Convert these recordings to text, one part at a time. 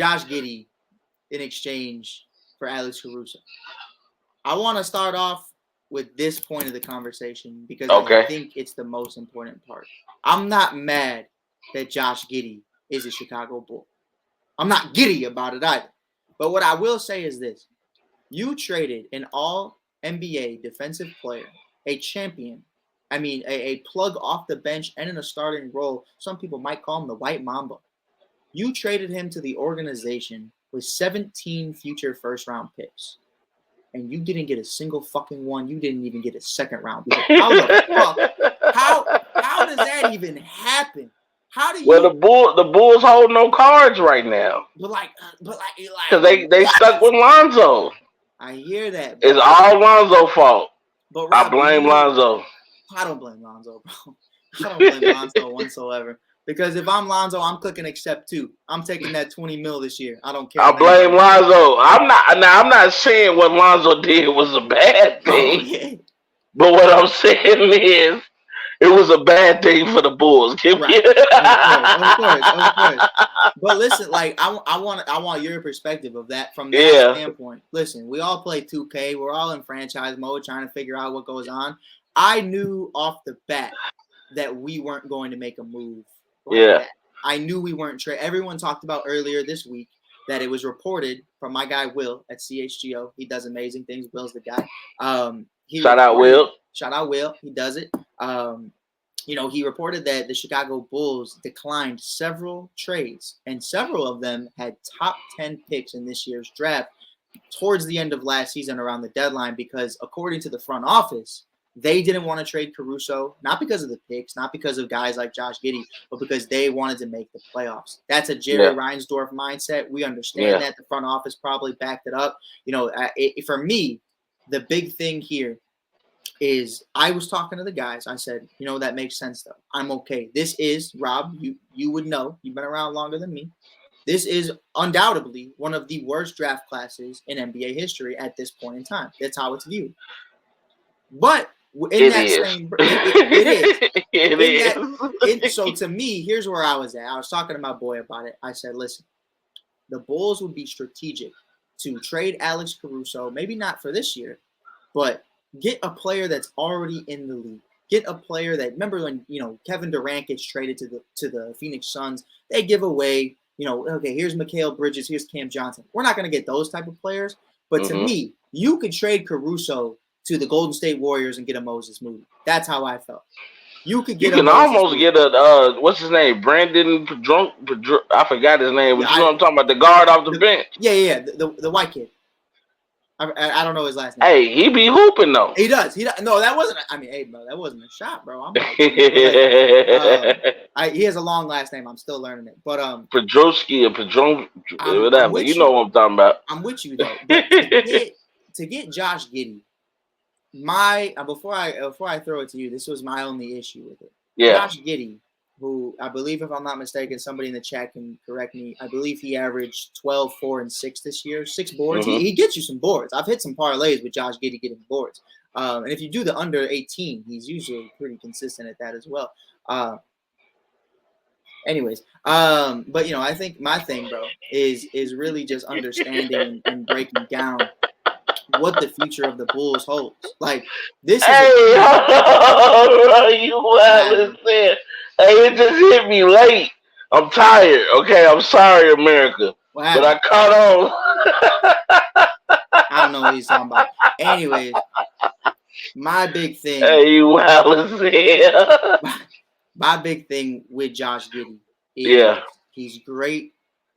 Josh Giddey in exchange for Alex Caruso. I want to start off with this point of the conversation because I think it's the most important part. I'm not mad that Josh Giddey is a Chicago Bull. I'm not giddy about it either. But what I will say is this. You traded an all-NBA defensive player, a champion, a plug off the bench and in a starting role. Some people might call him the White Mamba. You traded him to the organization with 17 future first-round picks. And you didn't get a single fucking one. You didn't even get a second-round pick. How the fuck? How does that even happen? How do you? Well, the Bulls hold no cards right now. But because they stuck with Lonzo. I hear that. It's all Lonzo's fault. But Rob, I blame Lonzo. I don't blame Lonzo, bro. I don't blame Lonzo whatsoever. Because if I'm Lonzo, I'm clicking accept too. I'm taking that $20 million this year. I don't care. I blame Lonzo. I'm not saying what Lonzo did was a bad thing. Yeah. But what I'm saying is it was a bad thing for the Bulls. Right. Of course. But listen, I want your perspective of that from that standpoint. Listen, we all play 2K. We're all in franchise mode trying to figure out what goes on. I knew off the bat that we weren't going to make a move. That. I knew we weren't trade. Everyone talked about earlier this week that it was reported from my guy Will at CHGO. He does amazing things. Will's the guy. Shout out Will. He does it. He reported that the Chicago Bulls declined several trades, and several of them had top 10 picks in this year's draft towards the end of last season around the deadline because, according to the front office, they didn't want to trade Caruso, not because of the picks, not because of guys like Josh Giddey, but because they wanted to make the playoffs. That's a Jerry Reinsdorf mindset. We understand that. The front office probably backed it up. For me, the big thing here is I was talking to the guys. I said, that makes sense, though. I'm okay. This is, Rob, you would know. You've been around longer than me. This is undoubtedly one of the worst draft classes in NBA history at this point in time. That's how it's viewed. But it is. So to me, here's where I was at. I was talking to my boy about it. I said, listen, the Bulls would be strategic to trade Alex Caruso, maybe not for this year, but get a player that's already in the league. Get a player that, remember when, Kevin Durant gets traded to the Phoenix Suns, they give away, okay, here's Mikal Bridges, here's Cam Johnson. We're not going to get those type of players. But to me, you could trade Caruso to the Golden State Warriors and get a Moses Moody. That's how I felt. You can almost get a what's his name? Brandon Pedro, I forgot his name, but you know what I'm talking about, the guard off the bench. Yeah, the white kid. I don't know his last name. Hey, he be hooping though. He does. No, that wasn't. Bro, that wasn't a shot, bro. He has a long last name. I'm still learning it. But Pedroski or Pedro, whatever. You know what I'm talking about. I'm with you though. But to get Josh Giddey, before I throw it to you, this was my only issue with it. Yeah. Josh Giddey, who I believe, if I'm not mistaken, somebody in the chat can correct me. I believe he averaged 12, 4, and 6 this year. 6 boards. Mm-hmm. He gets you some boards. I've hit some parlays with Josh Giddey getting boards. And if you do the under 18, he's usually pretty consistent at that as well. But I think my thing, bro, is really just understanding and breaking down what the future of the Bulls holds. Like this is. You understand? Hey, it just hit me late. I'm tired. Okay, I'm sorry, America, but I caught on. I don't know what he's talking about. Anyways, my big thing. Hey, you my big thing with Josh Giddey is he's great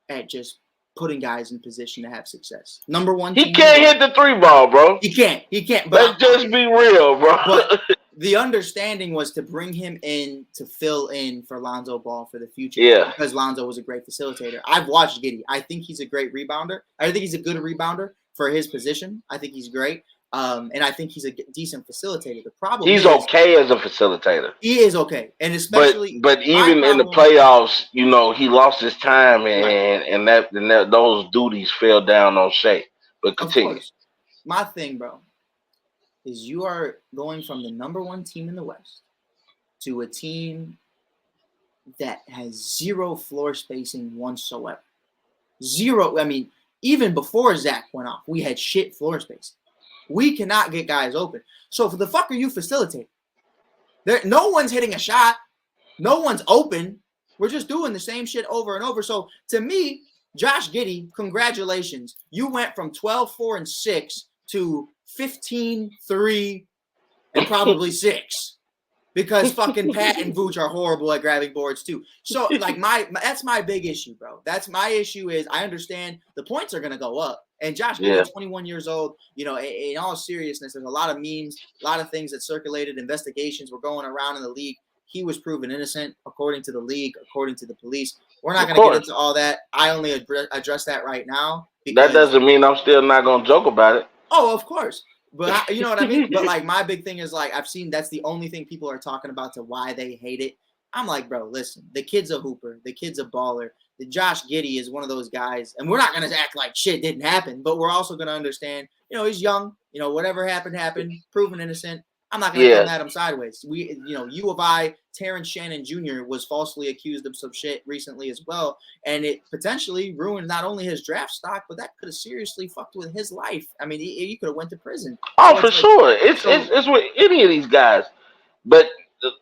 at just putting guys in position to have success. Number one, he can't hit the 3 ball, bro. He can't. But let's just be real, bro. But the understanding was to bring him in to fill in for Lonzo Ball for the future. Yeah. Because Lonzo was a great facilitator. I've watched Giddey. I think he's a great rebounder. I think he's a good rebounder for his position. I think he's great. And I think he's a decent facilitator. The problem he's okay as a facilitator. He is okay. And especially but even in the playoffs, he lost his time and those duties fell down on Shea. But continue. My thing, bro, is you are going from the number 1 team in the West to a team that has zero floor spacing whatsoever. Zero. I mean, even before Zach went off, we had shit floor space. We cannot get guys open. So for the fuck are you facilitating? No one's hitting a shot. No one's open. We're just doing the same shit over and over. So to me, Josh Giddey, congratulations. You went from 12-4-6 to 15-3 and probably 6. Because fucking Pat and Vooch are horrible at grabbing boards too. So like that's my big issue, bro. That's my issue is I understand the points are gonna go up. And Josh Giddey, 21 years old, you know, in all seriousness, there's a lot of memes, a lot of things that circulated, investigations were going around in the league. He was proven innocent according to the league, according to the police. We're not gonna get into all that. I only address that right now. That doesn't mean I'm still not gonna joke about it. Oh, of course. But you know what I mean? But like my big thing is like I've seen that's the only thing people are talking about to why they hate it. I'm like, bro, listen, the kid's a hooper, the kid's a baller. The Josh Giddey is one of those guys, and we're not gonna act like shit didn't happen, but we're also gonna understand, you know, he's young, you know, whatever happened, proven innocent. I'm not gonna come at him sideways. U of I, Terrence Shannon Jr. was falsely accused of some shit recently as well, and it potentially ruined not only his draft stock, but that could have seriously fucked with his life. I mean, he could have went to prison. Oh, for sure. It's with any of these guys. But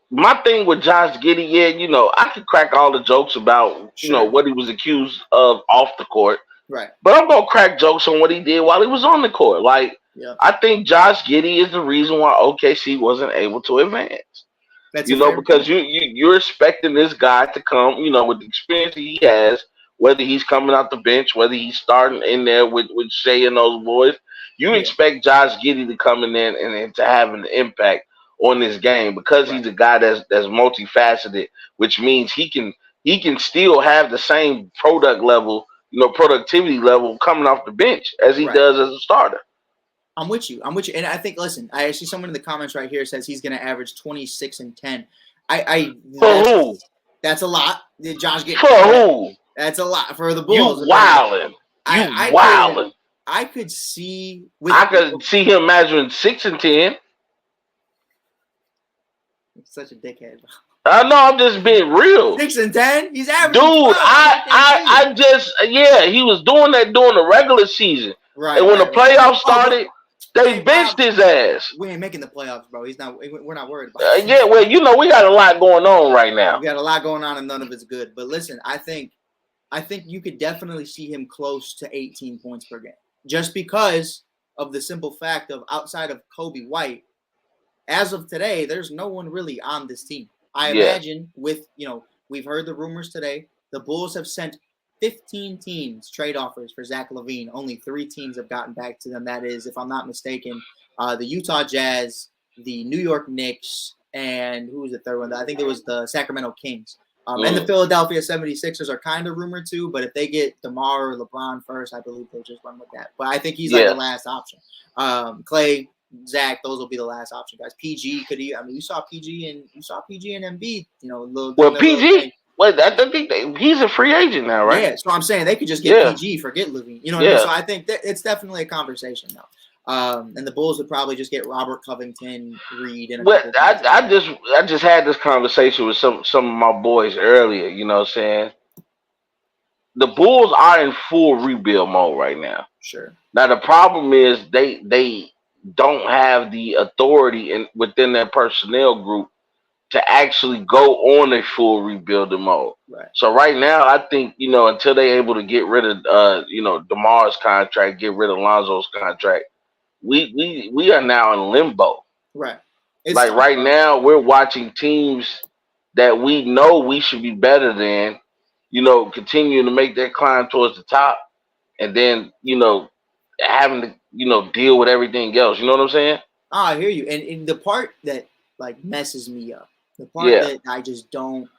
my thing with Josh Giddey, you know, I could crack all the jokes about, you know, what he was accused of off the court. Right. But I'm gonna crack jokes on what he did while he was on the court. Like, I think Josh Giddey is the reason why OKC wasn't able to advance. That's because you're expecting this guy to come, you know, with the experience he has, whether he's coming out the bench, whether he's starting in there with Shea and those boys. You expect Josh Giddey to come in there and to have an impact on this game because he's a guy that's multifaceted, which means he can still have the same productivity level coming off the bench as he does as a starter. I'm with you. And I think, listen, I see someone in the comments right here says he's going to average 26 and 10. Who? That's a lot. Josh Giddey. For who? That's a lot for the Bulls. You wildin'. I could see. I could see him measuring 6 and 10. Such a dickhead. I know. I'm just being real. 6 and 10. He's average. Dude, he was doing that during the regular season. Right. And when the playoffs started, they benched his ass. We ain't making the playoffs, bro. We're not worried about it. Well, you know, we got a lot going on right now. We got a lot going on, and none of it's good. But listen, I think you could definitely see him close to 18 points per game, just because of the simple fact of outside of Kobe White, as of today, there's no one really on this team. I imagine we've heard the rumors today. The Bulls have sent 15 teams trade offers for Zach LaVine. Only 3 teams have gotten back to them. That is, if I'm not mistaken, the Utah Jazz, the New York Knicks, and who was the third one? I think it was the Sacramento Kings. And the Philadelphia 76ers are kind of rumored too, but if they get DeMar or LeBron first, I believe they'll just run with that. But I think he's like the last option. Clay, Zach, those will be the last option, guys. PG could he? I mean, you saw PG and Embiid. You know, PG. Wait, I think he's a free agent now, right? Yeah, so I'm saying they could just get PG, forget LaVine. You know what I mean? So I think it's definitely a conversation now. And the Bulls would probably just get Robert Covington, Reed, and I just had this conversation with some of my boys earlier. You know what I'm saying? The Bulls are in full rebuild mode right now. Sure. Now the problem is they don't have the authority within their personnel group to actually go on a full rebuilding mode. Right. So right now, I think, you know, until they're able to get rid of, DeMar's contract, get rid of Lonzo's contract, we are now in limbo. Right. Right now, we're watching teams that we know we should be better than, you know, continuing to make their climb towards the top, and then, you know, having to, you know, deal with everything else. You know what I'm saying? I hear you. And the part that like messes me up, the part that I just don't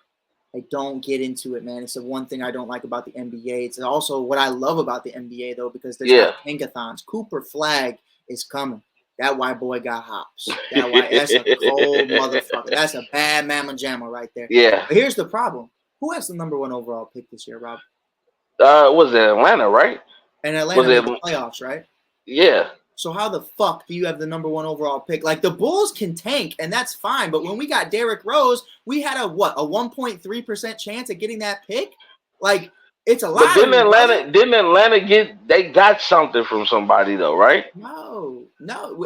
get into it, man. It's the one thing I don't like about the NBA. It's also what I love about the NBA, though, because there's tankathons. Cooper Flag is coming. That white boy got hops. That's a cold motherfucker. That's a bad mamma jamma right there. Yeah. But here's the problem. Who has the number 1 overall pick this year, Rob? Was it Atlanta, right? And Atlanta made the playoffs, right? Yeah. So how the fuck do you have the number 1 overall pick? Like, the Bulls can tank, and that's fine. But when we got Derrick Rose, we had a 1.3% chance at getting that pick? Like, It's a lottery. But didn't Atlanta they got something from somebody though, right? No.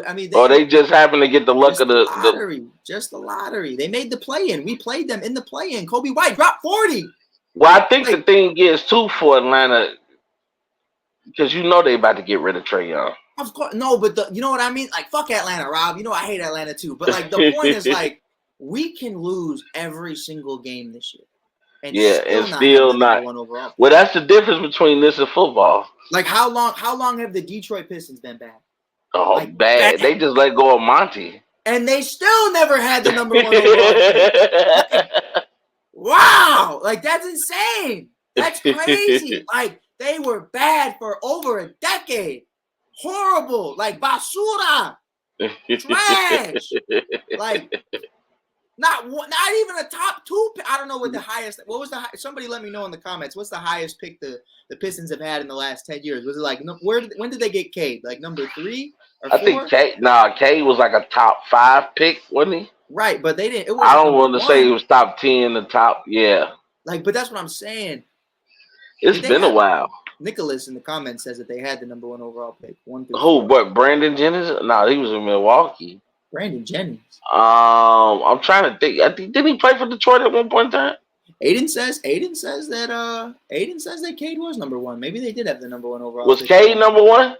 I mean, they just happened to get the luck of the lottery. Just the lottery. They made the play-in. We played them in the play-in. Kobe White dropped 40. Well, I think the thing is too for Atlanta, because they about to get rid of Trae Young. Of course, no, but you know what I mean? Like, fuck Atlanta, Rob. I hate Atlanta too. But like, the point is, like, we can lose every single game this year. And still not. Well, that's the difference between this and football. Like, how long have the Detroit Pistons been bad? Oh, bad. They just let go of Monty. And they still never had the number 1 overall pick. Like, wow. Like, that's insane. That's crazy. Like, they were bad for over a decade. Horrible. Like, basura. Trash. Like, not even a top 2. I don't know what the highest. What was the? Somebody let me know in the comments. What's the highest pick the Pistons have had in the last 10 years? Was it like when did they get Cade? Like number 3 or 4? I think Cade was like a top 5 pick, wasn't he? Right, but they didn't. I don't want to say it was top 10. The top, yeah. Like, but that's what I'm saying. It's been a while. Nicholas in the comments says that they had the number 1 overall pick. Who? What? Brandon Jennings? No, he was in Milwaukee. Brandon Jennings. I'm trying to think. Didn't he play for Detroit at one point in time? Aiden says that Cade was number 1. Maybe they did have the number 1 overall. Was Cade number 1?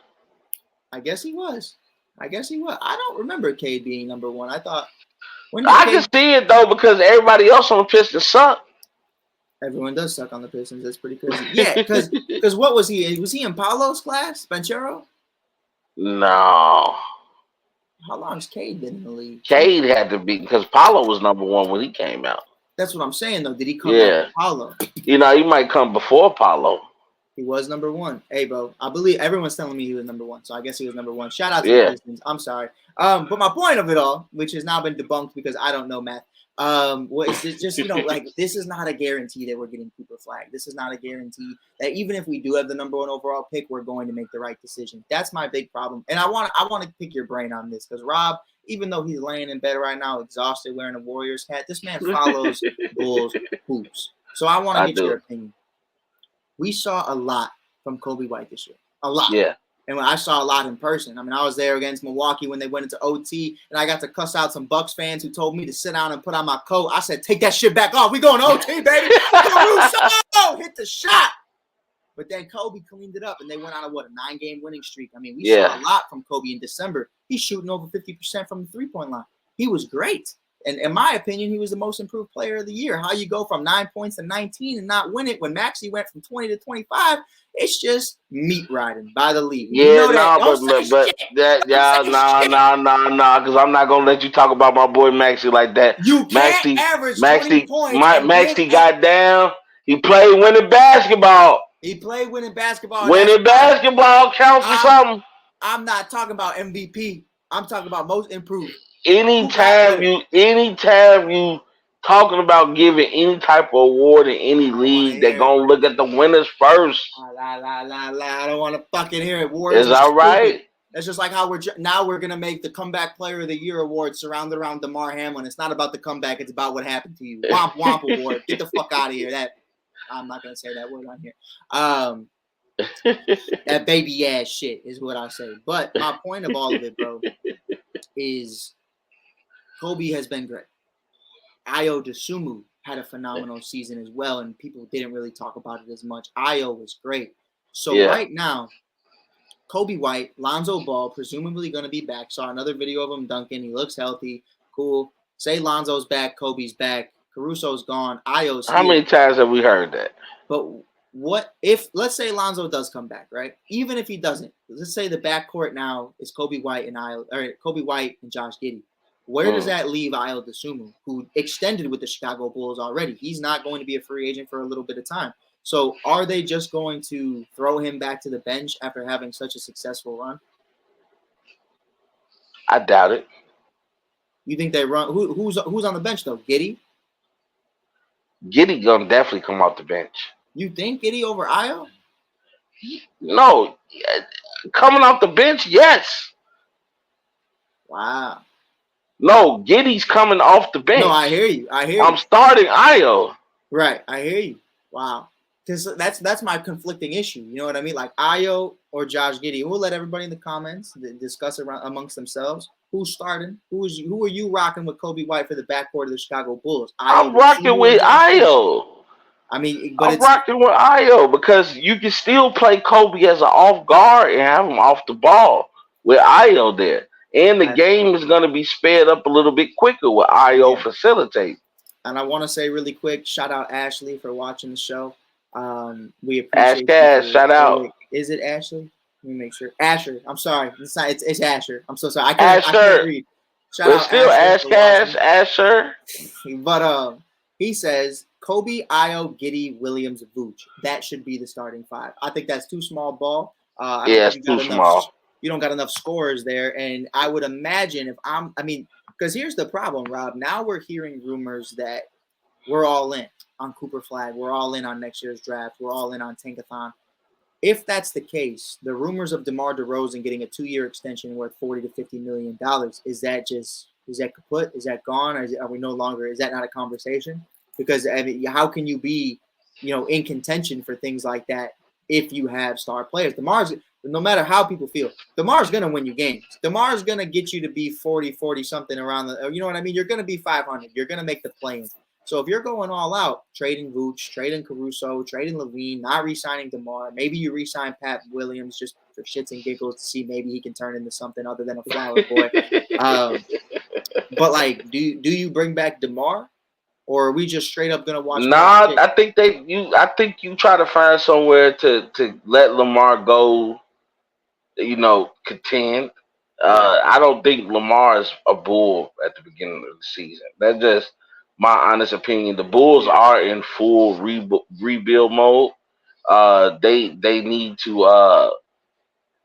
I guess he was. I don't remember Cade being number 1. I thought. I can see it though because everybody else on the Pistons suck. Everyone does suck on the Pistons. That's pretty crazy. Yeah, because what was he? Was he in Paolo's class, Banchero? No. How long's Cade been in the league? Cade had to be because Paolo was number 1 when he came out. That's what I'm saying though. Did he come after Paolo? He might come before Paolo. He was number 1. Hey, bro, I believe everyone's telling me he was number 1, so I guess he was number 1. Shout out to the Pistons. I'm sorry. But my point of it all, which has now been debunked because I don't know math. It's just like this is not a guarantee that we're getting Cooper Flag. This is not a guarantee that even if we do have the number 1 overall pick, we're going to make the right decision. That's my big problem. And I want to pick your brain on this because Rob, even though he's laying in bed right now, exhausted, wearing a Warriors hat, this man follows Bulls hoops. So I want to get your opinion. We saw a lot from Kobe White this year. A lot. Yeah. And I saw a lot in person. I mean, I was there against Milwaukee when they went into OT, and I got to cuss out some Bucks fans who told me to sit down and put on my coat. I said, take that shit back off. We going OT, baby. Caruso! Hit the shot. But then Kobe cleaned it up, and they went on a 9-game winning streak. I mean, we saw a lot from Kobe in December. He's shooting over 50% from the three-point line. He was great. And in my opinion, he was the most improved player of the year. How you go from 9 points to 19 and not win it when Maxey went from 20 to 25, it's just meat riding by the league. Yeah, because I'm not gonna let you talk about my boy Maxey like that. You can't average 20 points. Maxey got down. He played winning basketball. Winning basketball counts for something. I'm not talking about MVP. I'm talking about most improved. Anytime you talking about giving any type of award in any league, they're gonna look at the winners first. I don't want to fucking hear it. It's all right. It's just like how we're gonna make the comeback player of the year award surrounded around DeMar Hamlin. It's not about the comeback; it's about what happened to you. Womp womp award. Get the fuck out of here. I'm not gonna say that word on here. That baby ass shit is what I say. But my point of all of it, bro, is Kobe has been great. Ayo Dosunmu had a phenomenal season as well, and people didn't really talk about it as much. Ayo was great. So right now, Kobe White, Lonzo Ball, presumably going to be back. Saw another video of him dunking. He looks healthy. Cool. Say Lonzo's back, Kobe's back, Caruso's gone, Ayo's How many times have we heard that? But what if, let's say Lonzo does come back, right? Even if he doesn't, let's say the backcourt now is Kobe White and Josh Giddey. Where does that leave Ayo Dosunmu, who extended with the Chicago Bulls already? He's not going to be a free agent for a little bit of time. So are they just going to throw him back to the bench after having such a successful run? I doubt it. You think they run? Who's on the bench though? Giddey? Giddey gonna definitely come off the bench. You think Giddey over Ayo? No, coming off the bench, yes. Wow. No, Giddey's coming off the bench. No, I hear you. I'm starting Ayo. Right, I hear you. Wow. because that's my conflicting issue. You know what I mean? Like Ayo or Josh Giddey. We'll let everybody in the comments discuss around amongst themselves. Who's starting? Who are you rocking with Kobe White for the backcourt of the Chicago Bulls? I'm rocking with Ayo. I mean, I'm rocking with Ayo because you can still play Kobe as an off guard and have him off the ball with Ayo there. And the game is going to be sped up a little bit quicker with Ayo facilitating. And I want to say really quick, shout out Ashley for watching the show. We appreciate you. Shout out. Wait, is it Ashley? Let me make sure. Asher. I'm sorry. It's Asher. I'm so sorry. I can't read. Shout out still Asher. But he says Kobe, Ayo, Giddey, Williams, Vooch. That should be the starting five. I think that's too small ball. It's too small. You don't got enough scorers there. And I would imagine because here's the problem, Rob. Now we're hearing rumors that we're all in on Cooper Flag. We're all in on next year's draft. We're all in on Tankathon. If that's the case, the rumors of DeMar DeRozan getting a 2-year extension worth $40 to $50 million, is that kaput? Is that gone? Or are we no longer? Is that not a conversation? Because how can you be, in contention for things like that if you have star players? DeMar's, no matter how people feel, DeMar's gonna win you games. DeMar's gonna get you to be 40 something around the. You know what I mean? You're gonna be 500. You're gonna make the play-in. So if you're going all out, trading Vooch, trading Caruso, trading Levine, not re-signing DeMar, maybe you re-sign Pat Williams just for shits and giggles to see maybe he can turn into something other than a flower boy. But like, do you bring back DeMar, or are we just straight up gonna watch? Nah, I think you try to find somewhere to let Lamar go. Contend. I don't think Lamar is a Bull at the beginning of the season. That's just my honest opinion. The Bulls are in full rebuild mode. They need to.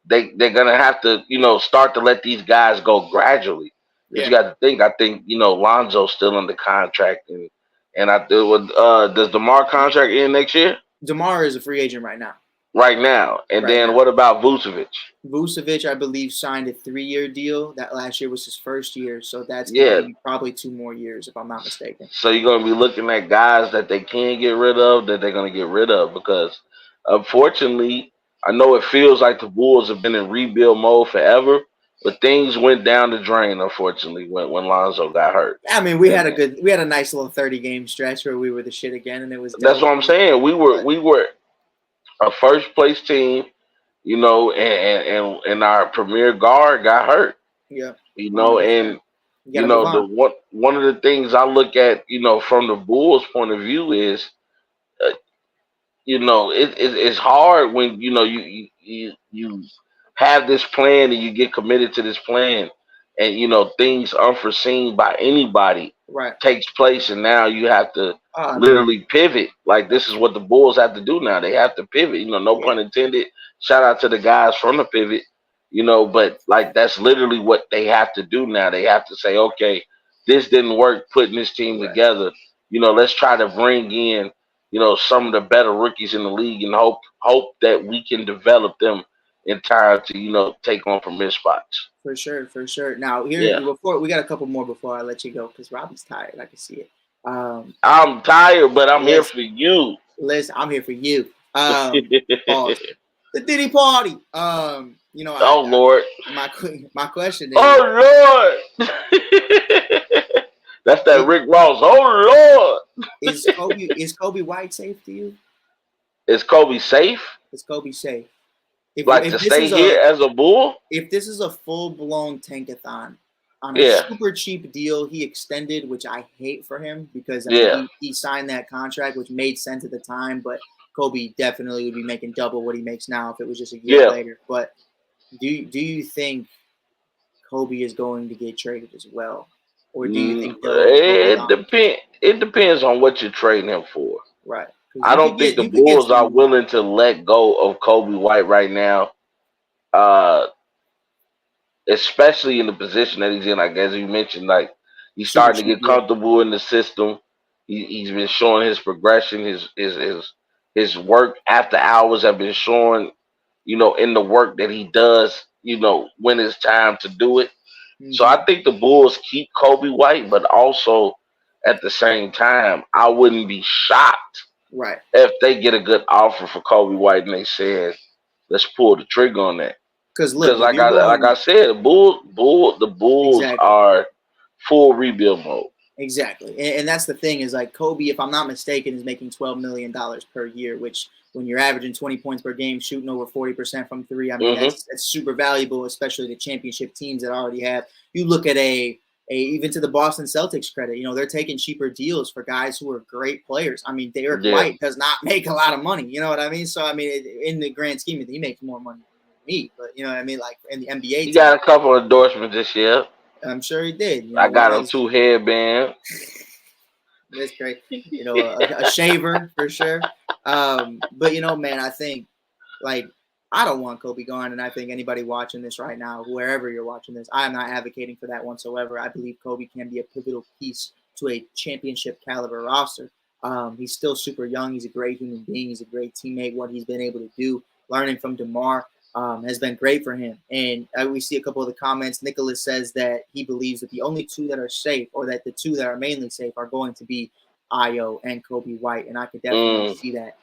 They're gonna have to start to let these guys go gradually. Yeah. You got to think. I think Lonzo's still under contract, and does DeMar contract end next year? DeMar is a free agent right now. And then what about Vucevic? Vucevic, I believe, signed a 3-year deal. That last year was his first year, so that's gonna be probably 2 more years, if I'm not mistaken. So you're gonna be looking at guys that they can get rid of, that they're gonna get rid of, because unfortunately, I know it feels like the Bulls have been in rebuild mode forever, but things went down the drain, unfortunately, when Lonzo got hurt. I mean, we had a nice little 30-game stretch where we were the shit again, and it was. That's what I'm saying. We were a first place team, and our premier guard got hurt. Yeah. And one of the things I look at, from the Bulls' point of view is, it's hard when you have this plan and you get committed to this plan, and things unforeseen by anybody takes place, and now you have to literally pivot. Like, this is what the Bulls have to do now. They have to pivot. No pun intended. Shout out to the guys from the pivot. But like, that's literally what they have to do now. They have to say, okay, this didn't work putting this team together. Let's try to bring in, some of the better rookies in the league, and hope that we can develop them in time to, take on premier spots. For sure. Now before we got a couple more before I let you go, because Robbie's tired. I can see it. I'm tired, but I'm here for you. Listen, I'm here for you. The Diddy party. Lord. My question is. Oh Lord. That's that Rick Ross. Oh Lord. Is Kobe White safe to you? Is Kobe safe? Is Kobe safe? If to stay here as a Bull? If this is a full-blown tankathon on a super cheap deal he extended, which I hate for him, because he signed that contract, which made sense at the time, but Kobe definitely would be making double what he makes now if it was just a year later. But do you think Kobe is going to get traded as well? Or do you think it depends on what you're trading him for. Right. I don't think the Bulls are willing to let go of Kobe White right now, especially in the position that he's in. Like, as you mentioned, like, he's starting to get comfortable in the system. He's been showing his progression. His work after hours have been showing, in the work that he does, when it's time to do it. Mm-hmm. So I think the Bulls keep Kobe White, but also at the same time, I wouldn't be shocked Right. If they get a good offer for Kobe White and they said, let's pull the trigger on that. Because like I said, the Bulls exactly. are full rebuild mode. Exactly, and that's the thing is like Kobe, if I'm not mistaken, is making $12 million per year, which when you're averaging 20 points per game, shooting over 40% from three, I mean that's super valuable, especially the championship teams that already have. You look at even to the Boston Celtics credit, you know, they're taking cheaper deals for guys who are great players. I mean, Derek White does not make a lot of money, you know what I mean? So I mean, in the grand scheme, he makes more money than me, but you know what I mean? Like in the NBA, he got a couple of endorsements this year. I'm sure he did. You know, I got him 2 headbands. That's great. You know, a shaver for sure. But you know, man, I think like I don't want Kobe gone, and I think anybody watching this right now, wherever you're watching this, I am not advocating for that whatsoever. I believe Kobe can be a pivotal piece to a championship caliber roster. He's still super young. He's a great human being. He's a great teammate. What he's been able to do, learning from DeMar, has been great for him. And we see a couple of the comments. Nicholas says that he believes that the only two that are safe, or that the two that are mainly safe, are going to be Ayo and Kobe White. And I could definitely see that.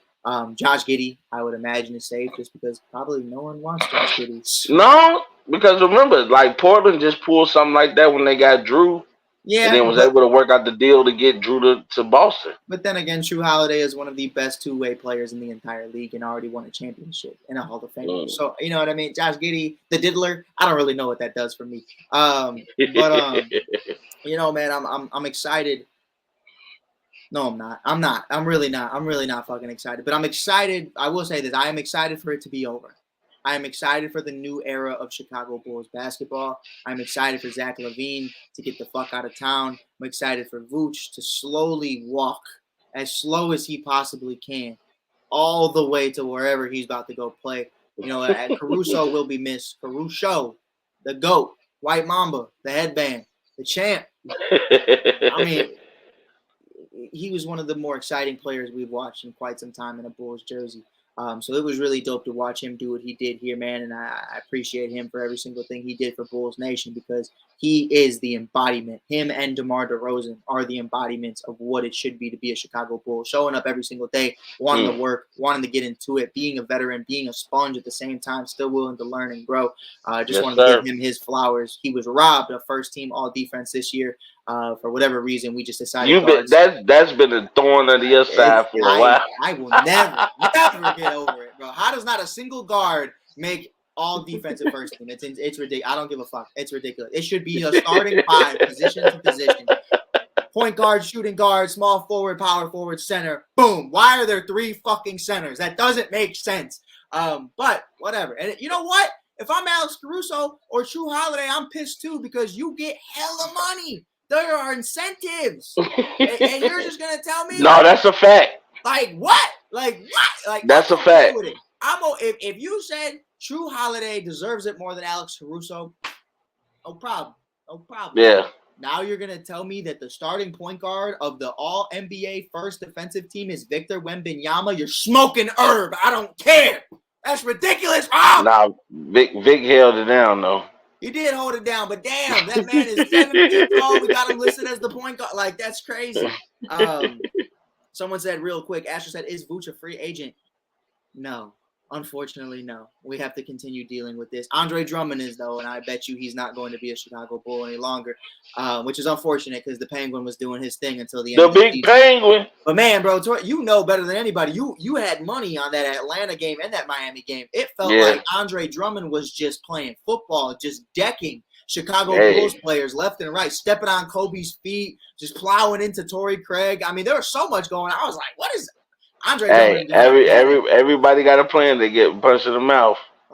Josh Giddey, I would imagine, is safe just because probably no one wants Josh Giddey. So. No, because remember, like Portland just pulled something like that when they got Drew. Yeah, and then was able to work out the deal to get Drew to Boston. But then again, Drew Holiday is one of the best two-way players in the entire league and already won a championship and a Hall of Fame. So you know what I mean? Josh Giddey, the diddler, I don't really know what that does for me. But you know, man, I'm excited. No, I'm not. I'm not. I'm really not. I'm really not fucking excited. But I'm excited. I will say this. I am excited for it to be over. I am excited for the new era of Chicago Bulls basketball. I'm excited for Zach LaVine to get the fuck out of town. I'm excited for Vooch to slowly walk as slow as he possibly can all the way to wherever he's about to go play. You know, Caruso will be missed. Caruso, the GOAT, White Mamba, the headband, the champ. I mean, he was one of the more exciting players we've watched in quite some time in a Bulls jersey. So it was really dope to watch him do what he did here, man. And I appreciate him for every single thing he did for Bulls Nation because he is the embodiment. Him and DeMar DeRozan are the embodiments of what it should be to be a Chicago Bull. Showing up every single day, wanting to work, wanting to get into it, being a veteran, being a sponge at the same time, still willing to learn and grow. Just wanted to give him his flowers. He was robbed of first-team all-defense this year. For whatever reason, we just decided that's been a thorn on your side for a while. I will never get over it, bro. How does not a single guard make all defensive first team? It's ridiculous. I don't give a fuck. It's ridiculous. It should be a starting 5, position to position. Point guard, shooting guard, small forward, power forward, center. Boom. Why are there 3 fucking centers? That doesn't make sense. But whatever. And you know what? If I'm Alex Caruso or Drew Holiday, I'm pissed too because you get hella money. There are incentives, and you're just gonna tell me? No, that's a fact. Like what? Like what? Like that's a fact. If you said Drew Holiday deserves it more than Alex Caruso, no problem, no problem. Yeah. Now you're gonna tell me that the starting point guard of the All NBA first defensive team is Victor Wembanyama? You're smoking herb. I don't care. That's ridiculous. Oh! Nah, Vic held it down though. He did hold it down, but damn, that man is 7 feet tall. We got him listed as the point guard. Like, that's crazy. Someone said real quick, Asher said, is Vooch a free agent? No. Unfortunately, no. We have to continue dealing with this. Andre Drummond is, though, and I bet you he's not going to be a Chicago Bull any longer, which is unfortunate because the Penguin was doing his thing until the end of the season. The big Penguin. But, man, bro, you know better than anybody. You had money on that Atlanta game and that Miami game. It felt like Andre Drummond was just playing football, just decking Chicago Bulls players left and right, stepping on Kobe's feet, just plowing into Torrey Craig. I mean, there was so much going on. I was like, what is Andre Drummond? Everybody got a plan to get punched in the mouth.